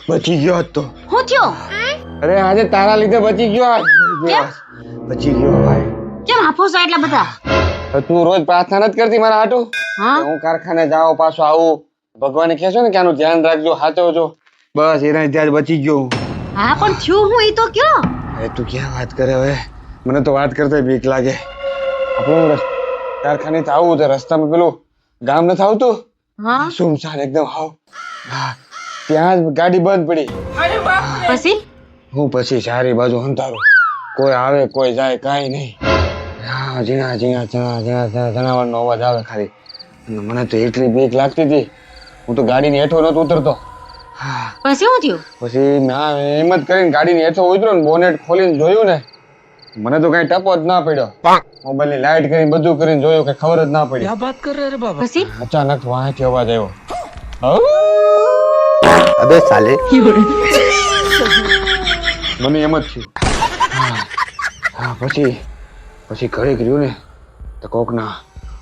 બચી ગયો હતો. હું થયો? અરે આજે તારા લીધે બચી ગયો. બચી ગયો ભાઈ. કેમ હાફો છો એટલા બધા? તું રોજ પ્રાર્થના નથી કરતી મારા હાટુ? હા હું કારખાને જાઉં પાછો આવું, ભગવાને કહેશો ને કે આનું ધ્યાન રાખજો, સાચવજો. બસ એના ત્યાં જ બચી ગયો. હા પણ થયું હું એ તો કયો? અરે તું ક્યાં વાત કરે હવે? મને તો વાત કરતા બીક લાગે. આપણું કારખાને આવું તો રસ્તામાં પેલું ગામ નથી આવતું? હા સુમસાન એકદમ હાવ. હા ત્યાં જ ગાડી બંધ પડી. પછી હું પછી ચારે બાજુ હંતારો, કોઈ આવે કોઈ જાય કાંઈ નહીં. હા ઝીણા ઝીણા જનાવરનો અવાજ આવે ખાલી. અને મને તો એટલી બીક લાગતી હતી, હું તો ગાડીની હેઠો નતો ઉતરતો. હા પછી હું થયું? પછી મેં હિંમત કરીને ગાડીની હેઠો ઉતર્યો ને બોનેટ ખોલીને જોયું ને, મને તો કઈ ટપો જ ના પડ્યો. મોબાઈલની લાઈટ કરીને બધું કરીને જોયું કે ખબર જ ના પડી. क्या बात कर रहे हैं बाबा? પછી અચાનક વાંચી અવાજ આવ્યો. अबे साले મને એમ જ થયું. હા પછી ઘરે કર્યું ને તો કોકના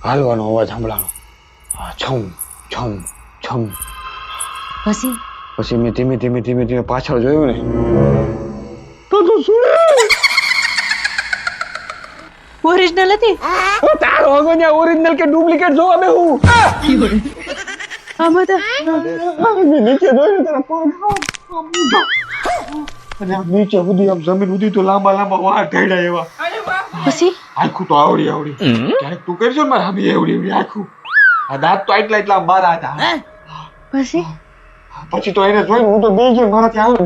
હાલવાનો અવાજ સાંભળાનો. છમ છમ છમ. પછી મેં ધીમે પાછળ જોયું ને ઓરિજિનલ હતી? તારો અગોન્યા ઓરિજિનલ કે ડુપ્લિકેટ જોવા બે હું આમાં તો નીચે જોયું ને તારા પગ અને આમ નીચે સુધી આમ જમીન સુધી તો લાંબા વાળ ઢળ્યા એવા. પછી આખું તો આવડી ક્યારેક તું કરજો ને મારા હામી એવડી આખું. આ દાંત તો એટલા બારા હતા. પછી તો એને જોઈને હું તો બે ગયો, મારાથી આવડે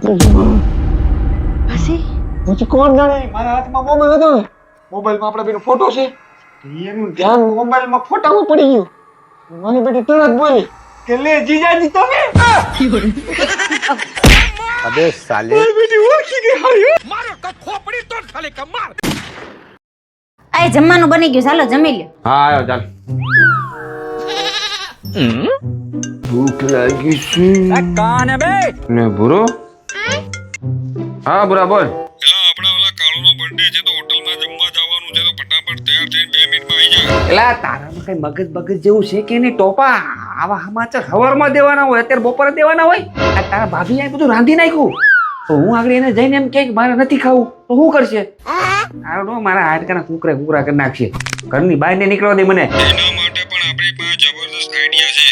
પછી કોણ જાણે મારા હાથમાં મોબાઈલ હતો ને, મોબાઈલમાં આપણા બેનો ફોટો છે, એનું ધ્યાન મોબાઈલમાં ફોટામાં પડી ગયું. મને બેટી તરત બોલી કે લે જીજાજી તમે. अबे साले બેટી ઓળખી ગઈ હારી. આ જમવાનું બની ગયું, ચાલો જમી લ્યો. હા આવ્યો ચાલ. ભૂખ લાગી છે कौन है बे? ને બુરો. હા બુરા બોલ. એલા તારામાં કઈ મગજ બગજ જેવું છે કે નહીં ટોપા? આવા સમાચાર સવારમાં દેવાના હોય, અત્યારે બપોરે દેવાના હોય. આ તારા ભાભી આ બધું રાંધી નાખ્યું તો હું આગળ એને જઈને એમ કે મારે નથી ખાવું તો શું કરશે? તારો મારા હાડકાના કુકરા કરી નાખશે. ઘરની બહાર ને નીકળવા દે મને. એના માટે પણ આપણી પાસે જબરદસ્ત આઈડિયા છે.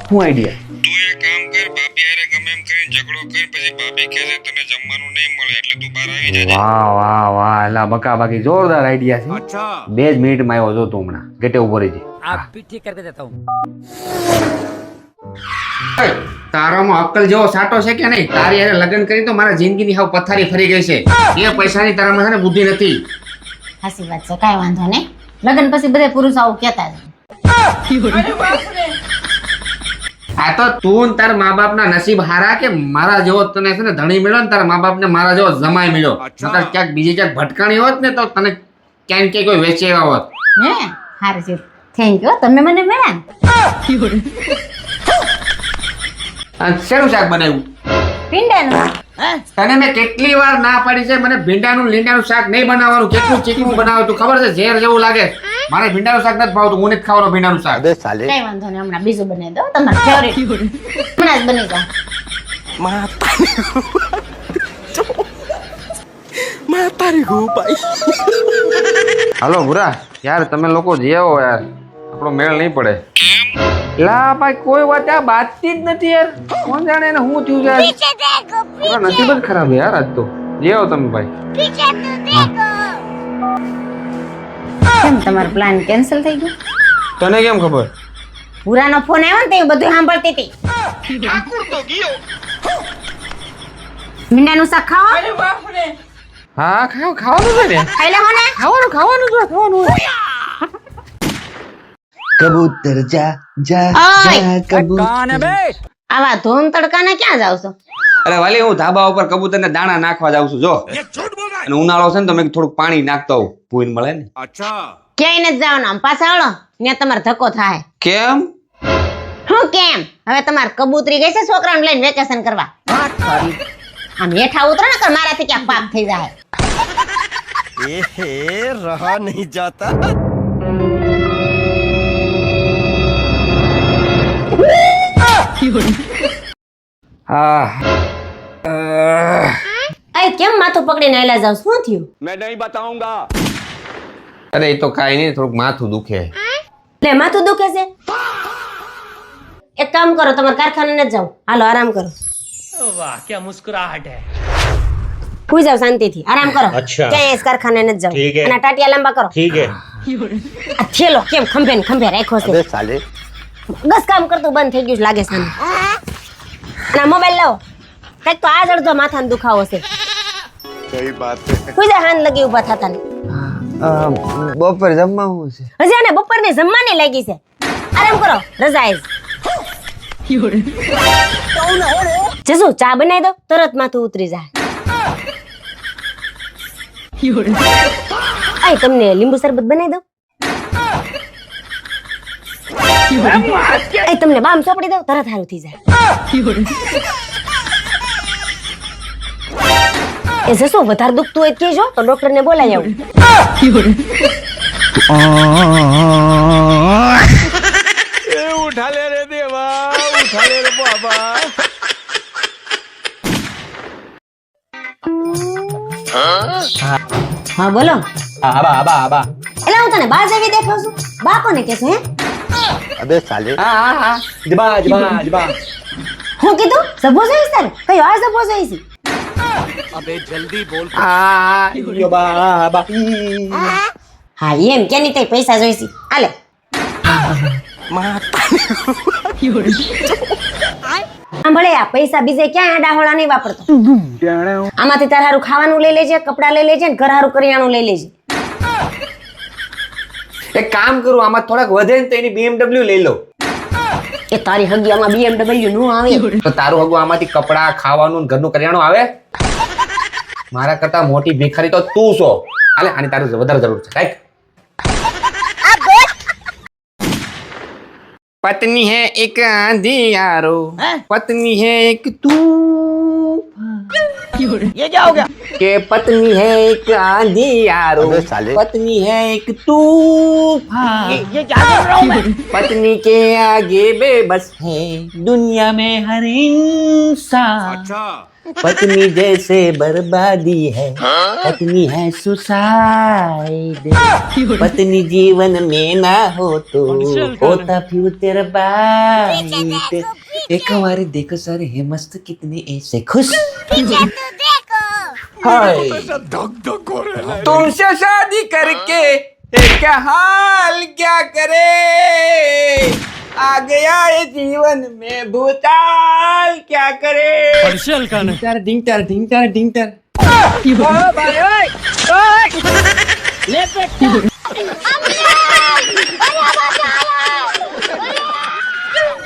શું આઈડિયા? તું એક કામ કર, ભાભી હારે ગમે એમ કરીને ઝઘડો કર, પછી ભાભી કહે છે તને જમવાનું નહીં મળે એટલે તું બહાર આવી જજે. વાહ એલા બકા બાકી જોરદાર આઈડિયા છે. अच्छा 2 જ મિનિટમાં આવ્યો જો તું હમણાં ગેટે ઉભો રહેજે. आप भी ठीक करके देता हूँ. તારામાં અક્કલ જેવો સાટો છે કે નહીં? તારી હારે લગ્ન કરી તો મારા જિંદગીની હાવ પથારી ફરી ગઈ છે. એ પૈસાની તારામાં છે ને બુદ્ધિ નથી. હાસી વાત છે, કાંઈ વાંધો નહીં. લગ્ન પછી બધા પુરુષ આવું કહેતા જ. આ તો તું ને તારા મા બાપ ના નસીબ હારા કે મારા જેવો તને છે ને ધણી મળ્યો ને તારા મા બાપ ને મારા જેવો જમાઈ મળ્યો. નકર ક્યાંક બીજી ક્યાંક ભટકાણી હોત ને તો તને ક્યાંક કે કોઈ વેચી આવ્યા હોત. હે હારું છે, થેન્ક યુ, તમે મને મળ્યા ને. અને શેનું શાક બનાવ્યું? ભીંડાનું. તને મેં કેટલી વાર ના પાડી છે મને ભીંડાનું લીંડાનું શાક નહીં બનાવવાનું. કેટલું ચીકણું બનાવે તું ખબર છે? ઝેર જેવું લાગે. મારે ભીંડાનું શાક નથી ભાવતું, હું નથી ખાવાનું ભીંડાનું શાક. अबे साले કાંઈ વાંધો નહીં, હમણાં બીજું બનાવી દો તમારું ફેવરેટ. હમણાં જ બની જાય. હાલો ભુરા, યાર તમે લોકો જઈ આવો યાર, આપણો મેળ નહીં પડે. લા ભાઈ કોઈ વાત આ બાતતી જ નથી યાર. કોણ જાણે એને શું થયું છે આજ? પૂરા નસીબ જ ખરાબ છે યાર આજ તો. જઈ આવો તમે ભાઈ. કેમ તમારો પ્લાન કેન્સલ થઈ ગયો? તને કેમ ખબર? ભૂરાનો ફોન આવ્યો ને તે બધું સાંભળતી હતી. ભીંડાનું શાક ખાઓ? હા ખાવાનું છે ને. ખાઈ લેવો ને? ખાવાનું कबूतर जा जा ओए! कौन है बे? આવા ધોમ તડકાને ક્યાં જાવ છો? અરે વાલી હું ધાબા ઉપર કબૂતરને દાણા નાખવા જાઉં છું જો. અને ઉનાળો છે ને તો મેં થોડુંક પાણી નાખતો આવું, ભૂઈન મળે ને. ક્યાંય નથી જવાનું, આમ પાછા આવડો ત્યાં તમારે ધક્કો થાય. કેમ? હું કેમ? હવે તમારે કબૂતરી ગઈ છે છોકરાને લઈને વેકેશન કરવા. આમ હેઠા ઉતરો ને કર મારાથી ક્યાંક પાપ થઈ જાય. रहा नहीं जाता. હા માથું પકડીને આયલા જાવ શું થયું અરે એ તો કાંઈ નહીં, થોડુંક માથું દુખે. લે માથું દુખે છે? એક કામ કરો, તમારે કારખાને ન જાવ, હાલો આરામ કરો. वाह क्या मुस्कुराहट है. સુઈ જાવ શાંતિથી, આરામ કરો. ક્યાંય જ કારખાને ન જાવ. અને ટાટિયા લાંબા કરો. આ થેલો કેમ ખંભે ને ખંભે રાખ્યો છે? બસ કામ કરતું બંધ થઈ ગયું છે લાગે છે આને. અને આ મોબાઈલ લાવો, કઈક તો આજ અડધો માથાનો દુખાવો છે. સહી વાત છે. સુઈ જા, હાન લગી ઉભા થતા ને. બપોર જમવાનું છે. હજી આને બપોરની જમવાની લાગી છે. આરામ કરો, રજા આઈજ. જસુ ચા બનાવી દો, તરત માથું ઉતરી જાય. આય તમને લીંબુ શરબત બનાવી દો. આય તમને બામ ચોપડી દો, તરત સારું થઈ જાય. એ જસુ વધારે દુખતું હોય તો કહેજો, તો ડોક્ટર ને બોલાવી આવું. उठा ले रे देवा, उठा ले रे बाबा. હા બોલો. આબા. એટલે હું તને બા જેવી દેખાવ છું? બા કોને કહેશો હે? હા. જબા. હું કીધું સબો જોઈશ તારે? કયો આ સબો જોઈશ? अबे जल्दी बोल. હા એમ કે નહીં, કઈ પૈસા જોઈશ? આલે. સાંભળે, આ પૈસા બીજે ક્યાં ડાહોળા નહીં વાપરતો. આમાંથી તાર હારું ખાવાનું લઈ લેજે, કપડા લઈ લેજે, ને ઘર હારું કરિયાણું લઈ લેજે. એક કામ કરું, આમાં થોડાક વધે ને તો એની BMW લઈ લઉં. એ તારી હગી આમાં BMW નું આવે. તો તારું હગું આમાંથી કપડા, ખાવાનું ને ઘરનું કરિયાણું આવે. મારા કરતા મોટી ભિખારી તો તું છો. હાલે, આની તારું વધારે જરૂર છે. કાંઈક पत्नी है एक अंधियारो, पत्नी है एक तूफान. ये क्या हो गया? के पत्नी है एक अंधियारो, पत्नी है एक तूफान. ये क्या कर रहा हूँ मैं? पत्नी के आगे बेबस है दुनिया में हर इंसान. पत्नी जैसे बर्बादी है, पत्नी है सुसाइड. पत्नी जीवन में ना हो तो होता फ्यूचर बाइट. एक बार देखो सर हे मस्त कितने ऐसे खुश. हाय तुमसे शादी करके क्या हाल क्या करे. आ गया ये जीवन में भूताल क्या करे. पर्शियल का नहीं. ढिंगटर. ले पे.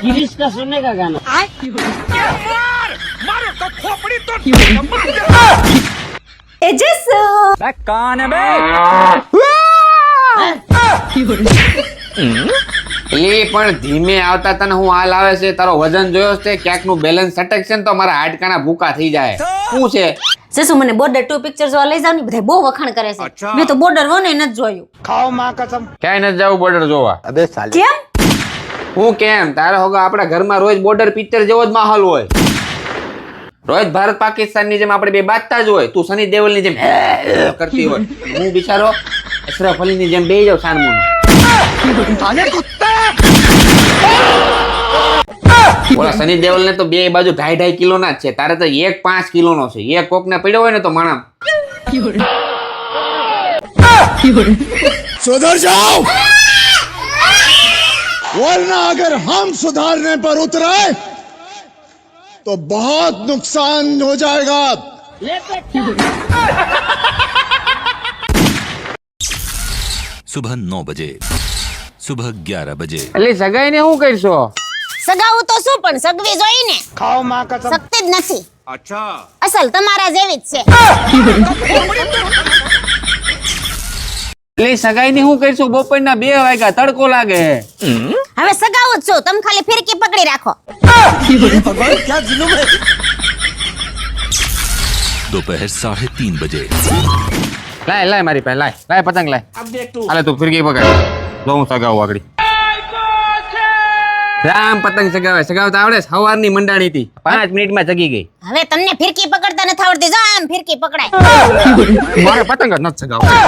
गिरीश का सुनने का गाना. मारो तो खोपड़ी तो मार दे. એ જસુ कौन है बे? એ પણ ધીમે આવતા તને હું હાલ આવે છે. તારો વજન જોયો છે, ક્યાંક નું બેલેન્સ અટક છે ને તો મારા હાડકાના ભૂકા થઈ જાય. શું છે? જસુ મને બોર્ડર 2 પિક્ચર જોવા લઈ જાવ ને, બધા બહુ વખાણ કરે છે. મેં તો બોર્ડર 1 એ નથી જોયું. ક્યાંય નથી જવું બોર્ડર જોવા. કેમ? હું કેમ? તારા હોગા આપણા ઘરમાં રોજ બોર્ડર પિક્ચર જેવો જ માહોલ હોય. રોજ ભારત પાકિસ્તાન ની જેમ આપણે બે બાજતા જ હોય. તું સની દેવલ ની જેમ કરતી હોય, હું બિચારો અશરફ અલી ની જેમ બેહી જાવ સાનમું. ઓલા સની દેવલ ને તો બે બાજુ 2.5 કિલો ના જ છે. તારે તો 5 કિલો નો છે. એક કોક ને પડ્યો હોય ને તો માણા. सुधर जाओ, वरना अगर हम सुधारने पर उतरे तो बहुत नुकसान हो जाएगा. सुबह 9 बजे, सुबह 11 बजे. એટલે સગાઈ ને શું કરશો? સગાવું તો શું, પણ સગવી જોઈ ને. खाओ माँ का શક્તિ જ નથી. અસલ તમારા જેવી જ છે. એટલે સગાઈ ની શું કરશો? બપોરના 2 વાગ્યા, તડકો લાગે. હવે સગાવું જ છું, તમે ખાલી ફિરકી પકડી રાખો. दोपहर 3:30 बजे. લાય મારી પાસે લાય પતંગ લાય. હાલે તું ફિરકી પકડ, જો હું સગાવું આગળ. રામ પતંગ સગાવતા આવડે સવારની મંડાણી હતી 5 મિનિટમાં ચગી ગઈ. હવે તમને ફિરકી પકડતા નથી આવડતી, જો આમ ફિરકી પકડાય. મારે પતંગ જ નથી સગાવતા.